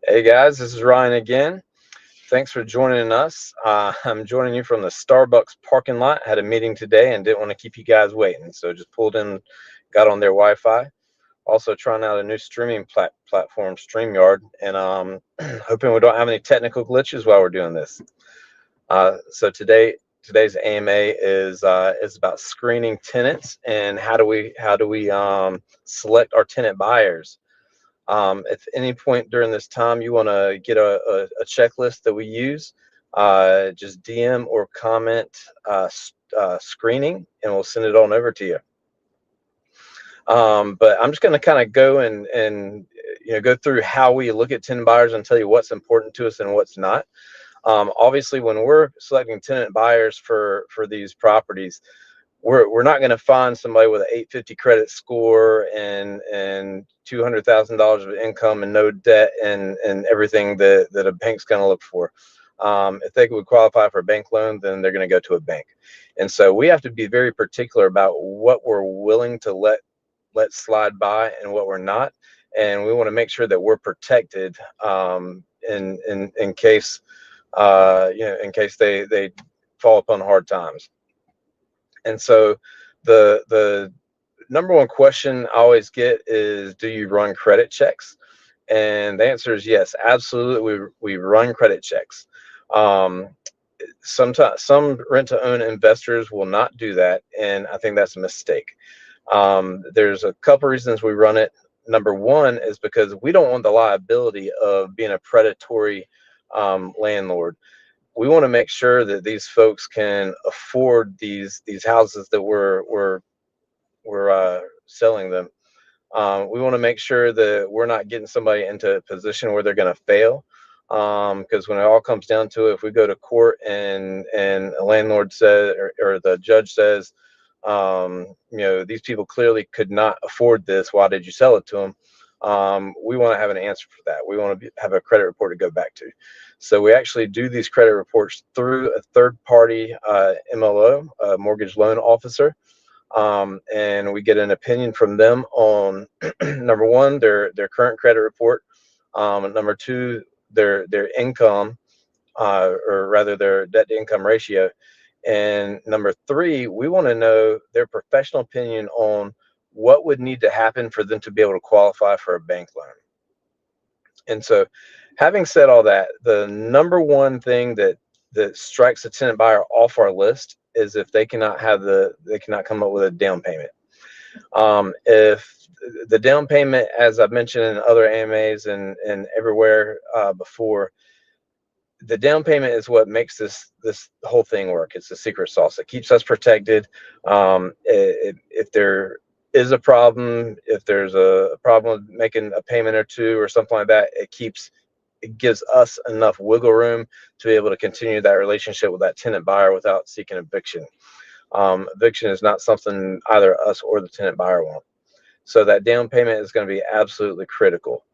Hey guys, this is Ryan again. Thanks for joining us. I'm joining you from the Starbucks parking lot. Had a meeting today and didn't want to keep you guys waiting, so just pulled in, got on their Wi-Fi. Also trying out a new streaming platform, StreamYard, and hoping we don't have any technical glitches while we're doing this. So today's AMA is about screening tenants and how do we select our tenant buyers. If any point during this time you want to get a checklist that we use, just DM or comment screening, and we'll send it on over to you. But I'm just going to kind of go and go through how we look at tenant buyers and tell you what's important to us and what's not. Obviously, when we're selecting tenant buyers for these properties, we're not going to find somebody with an 850 credit score and $200,000 of income and no debt and everything that a bank's going to look for. If they would qualify for a bank loan, then they're going to go to a bank. And so we have to be very particular about what we're willing to let slide by and what we're not. And we want to make sure that we're protected in case in case they fall upon hard times. And so the number one question I always get is, do you run credit checks? And the answer is yes, absolutely. We run credit checks. Sometimes some rent-to-own investors will not do that, and I think that's a mistake. There's a couple reasons we run it. Number one is because we don't want the liability of being a predatory landlord. We want to make sure that these folks can afford these houses that we're selling them. We want to make sure that we're not getting somebody into a position where they're going to fail. Because when it all comes down to it, if we go to court and a landlord says or the judge says, these people clearly could not afford this, why did you sell it to them? We want to have an answer for that. We want to have a credit report to go back to. So we actually do these credit reports through a third-party MLO, a mortgage loan officer, and we get an opinion from them on number one, their current credit report, number two, their income, or rather their debt-to-income ratio, and number three, we want to know their professional opinion on what would need to happen for them to be able to qualify for a bank loan. And so, having said all that, the number one thing that strikes a tenant buyer off our list is if they cannot come up with a down payment. If the down payment, as I've mentioned in other AMAs and everywhere before, the down payment is what makes this whole thing work. It's the secret sauce. It keeps us protected. If there is a problem, if there's a problem with making a payment or two or something like that, it gives us enough wiggle room to be able to continue that relationship with that tenant buyer without seeking eviction. Eviction is not something either us or the tenant buyer want. So that down payment is going to be absolutely critical.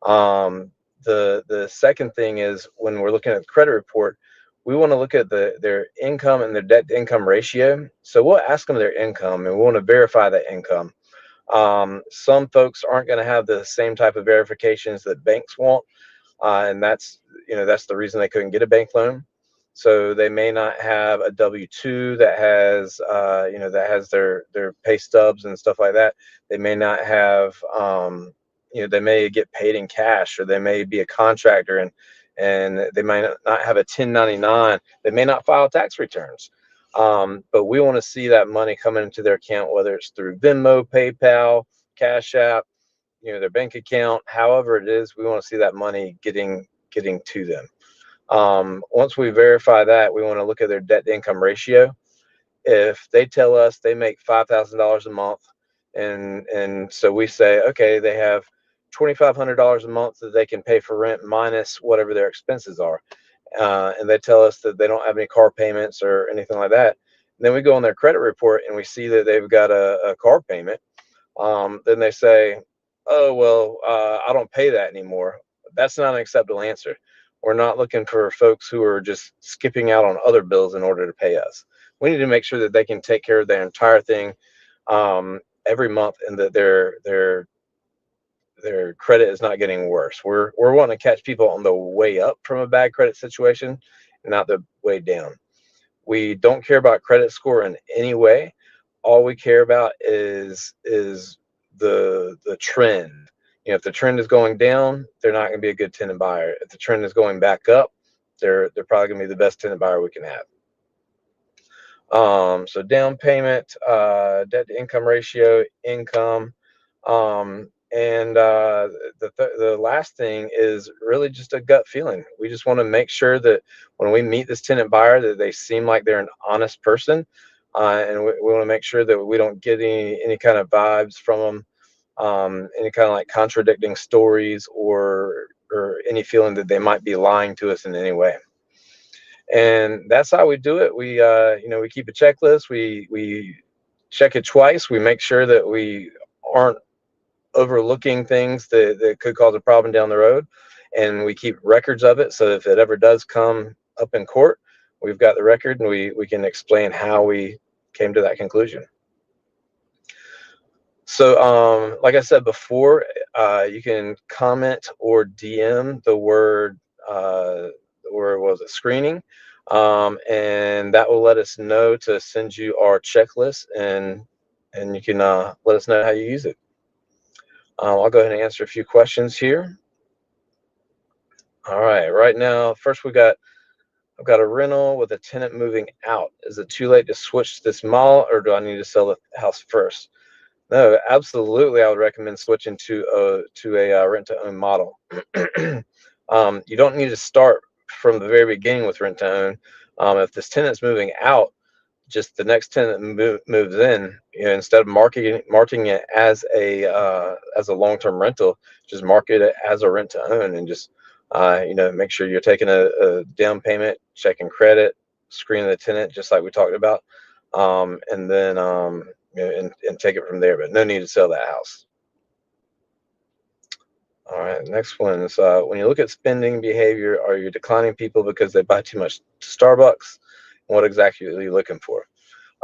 The second thing is, when we're looking at the credit report, we want to look at their income and their debt to income ratio. So we'll ask them their income and we want to verify that income. Some folks aren't going to have the same type of verifications that banks want, and that's the reason they couldn't get a bank loan. So they may not have a W-2 that has their pay stubs and stuff like that. They may not have they may get paid in cash, or they may be a contractor and they might not have a 1099. They may not file tax returns. But we want to see that money coming into their account, whether it's through Venmo, PayPal, Cash App, their bank account, however it is. We want to see that money getting to them. Once we verify that, we want to look at their debt to income ratio. If they tell us they make $5,000 a month, and so we say, okay, they have $2,500 a month that they can pay for rent minus whatever their expenses are, and they tell us that they don't have any car payments or anything like that, then we go on their credit report and we see that they've got a car payment. Then they say, oh, well, I don't pay that anymore. That's not an acceptable answer. We're not looking for folks who are just skipping out on other bills in order to pay us. We need to make sure that they can take care of their entire thing every month, and that their their credit is not getting worse. We're wanting to catch people on the way up from a bad credit situation, not the way down. We don't care about credit score in any way. All we care about is the trend. If the trend is going down, they're not going to be a good tenant buyer. If the trend is going back up, they're probably going to be the best tenant buyer we can have. So down payment, debt to income ratio, income, and the last thing is really just a gut feeling. We just want to make sure that when we meet this tenant buyer, that they seem like they're an honest person, and we want to make sure that we don't get any kind of vibes from them, any kind of like contradicting stories or any feeling that they might be lying to us in any way. And that's how we do it. We keep a checklist. We check it twice. We make sure that we aren't overlooking things that could cause a problem down the road, and we keep records of it. So if it ever does come up in court, we've got the record, and we can explain how we came to that conclusion. So, like I said before, you can comment or DM the word, or was it screening, and that will let us know to send you our checklist, and you can let us know how you use it. I'll go ahead and answer a few questions here. All right, right now, first I've got a rental with a tenant moving out. Is it too late to switch to this model, or do I need to sell the house first? No, absolutely. I would recommend switching to a rent to own model. You don't need to start from the very beginning with rent to own. If this tenant's moving out, just the next tenant moves in. Instead of marketing it as a long-term rental, just market it as a rent to own, and just make sure you're taking a down payment, checking credit, screening the tenant, just like we talked about, and then and take it from there. But no need to sell that house. All right, next one is when you look at spending behavior, are you declining people because they buy too much Starbucks? What exactly are you looking for?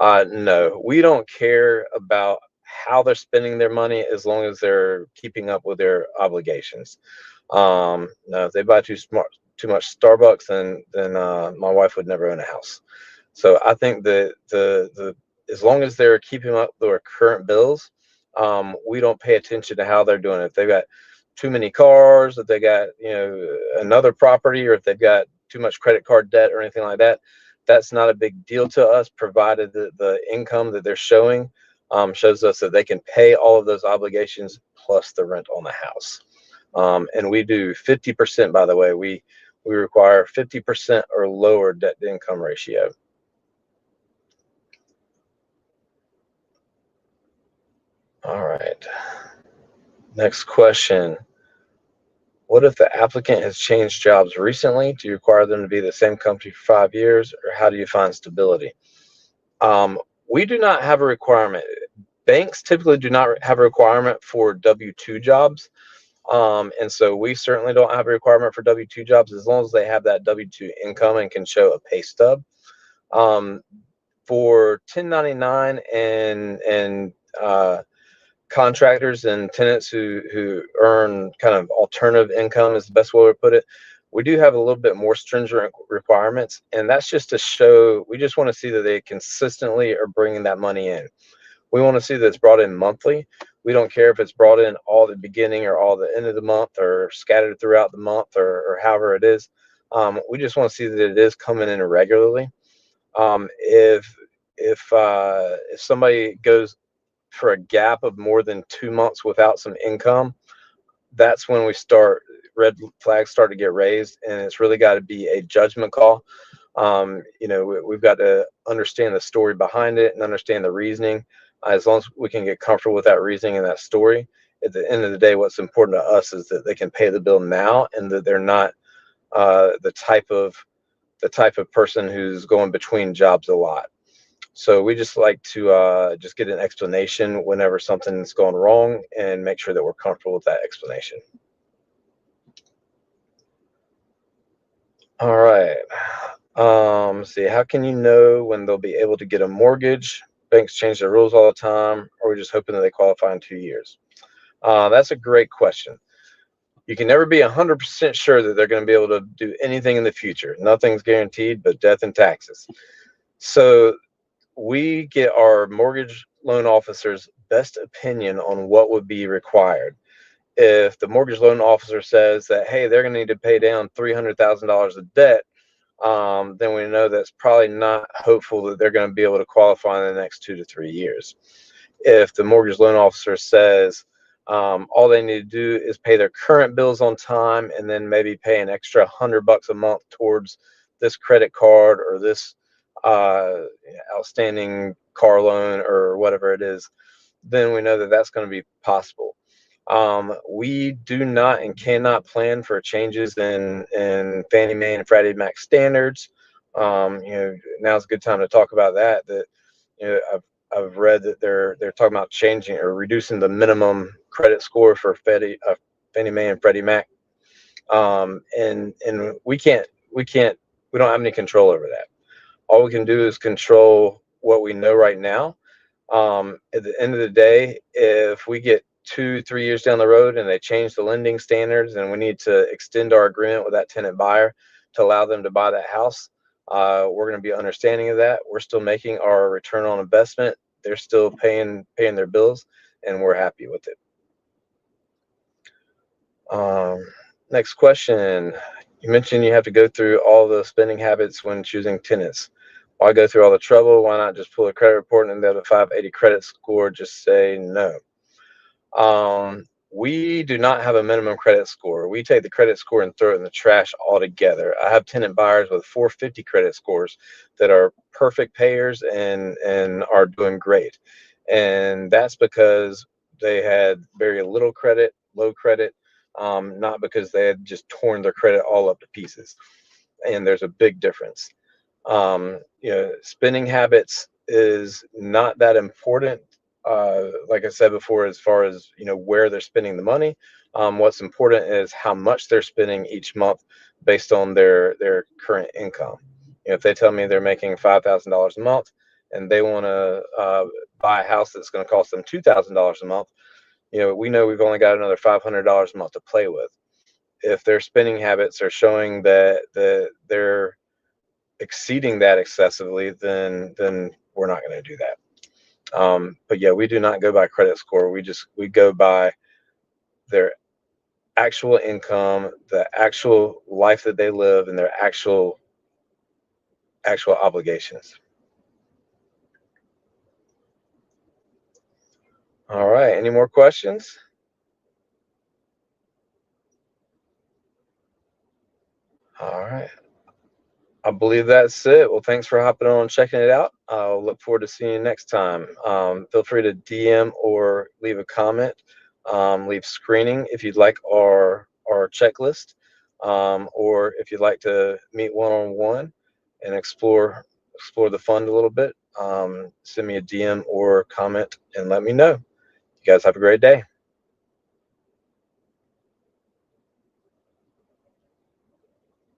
No, we don't care about how they're spending their money as long as they're keeping up with their obligations. No, if they buy too much Starbucks, then my wife would never own a house. So I think that the as long as they're keeping up with their current bills, we don't pay attention to how they're doing it. If they've got too many cars, if they got another property, or if they've got too much credit card debt or anything like that, that's not a big deal to us, provided that the income that they're showing shows us that they can pay all of those obligations plus the rent on the house. And we do 50%, by the way. We require 50% or lower debt to income ratio. All right. Next question. What if the applicant has changed jobs recently? Do you require them to be the same company for 5 years, or how do you find stability? We do not have a requirement. Banks typically do not have a requirement for W-2 jobs. And so we certainly don't have a requirement for W-2 jobs as long as they have that W-2 income and can show a pay stub. For 1099 and contractors and tenants who earn kind of alternative income, is the best way to put it, we do have a little bit more stringent requirements, and that's just to show, we just want to see that they consistently are bringing that money in. We want to see that it's brought in monthly. We don't care if it's brought in all the beginning or all the end of the month, or scattered throughout the month, or however it is. We just want to see that it is coming in regularly. If somebody goes for a gap of more than 2 months without some income, that's when red flags start to get raised, and it's really got to be a judgment call. We've got to understand the story behind it and understand the reasoning. As long as we can get comfortable with that reasoning and that story, at the end of the day, what's important to us is that they can pay the bill now, and that they're not the type of person who's going between jobs a lot. So we just like to just get an explanation whenever something's going wrong, and make sure that we're comfortable with that explanation. All right. See, how can you know when they'll be able to get a mortgage? Banks change their rules all the time, or are we just hoping that they qualify in 2 years? That's a great question. You can never be 100% sure that they're going to be able to do anything in the future. Nothing's guaranteed but death and taxes. So we get our mortgage loan officer's best opinion on what would be required. If the mortgage loan officer says that, hey, they're going to need to pay down $300,000 of debt, then we know that's probably not hopeful that they're going to be able to qualify in the next 2 to 3 years. If the mortgage loan officer says all they need to do is pay their current bills on time and then maybe pay an extra $100 a month towards this credit card or this outstanding car loan or whatever it is, then we know that that's going to be possible. We do not and cannot plan for changes in Fannie Mae and Freddie Mac standards. Now's a good time to talk about that. I've read that they're talking about changing or reducing the minimum credit score for Fannie Mae and Freddie Mac. And we don't have any control over that. All we can do is control what we know right now. At the end of the day, if we get 2, 3 years down the road and they change the lending standards and we need to extend our agreement with that tenant buyer to allow them to buy that house, we're going to be understanding of that. We're still making our return on investment. They're still paying their bills, and we're happy with it. Next question. You mentioned you have to go through all the spending habits when choosing tenants. Why go through all the trouble? Why not just pull a credit report and then a 580 credit score? Just say no. We do not have a minimum credit score. We take the credit score and throw it in the trash altogether. I have tenant buyers with 450 credit scores that are perfect payers and are doing great. And that's because they had very little credit, low credit, not because they had just torn their credit all up to pieces. And there's a big difference. Spending habits is not that important. Like I said before, as far as where they're spending the money, what's important is how much they're spending each month based on their current income. If they tell me they're making $5,000 a month and they want to buy a house that's going to cost them $2,000 a month, we know we've only got another $500 a month to play with. If their spending habits are showing that they're exceeding that excessively, then we're not going to do that. But yeah, we do not go by credit score. We go by their actual income, the actual life that they live, and their actual obligations. All right. Any more questions? All right. I believe that's it. Well, thanks for hopping on and checking it out. I'll look forward to seeing you next time. Feel free to DM or leave a comment. Leave screening if you'd like our checklist, or if you'd like to meet one-on-one and explore the fund a little bit. Send me a DM or comment and let me know. You guys have a great day.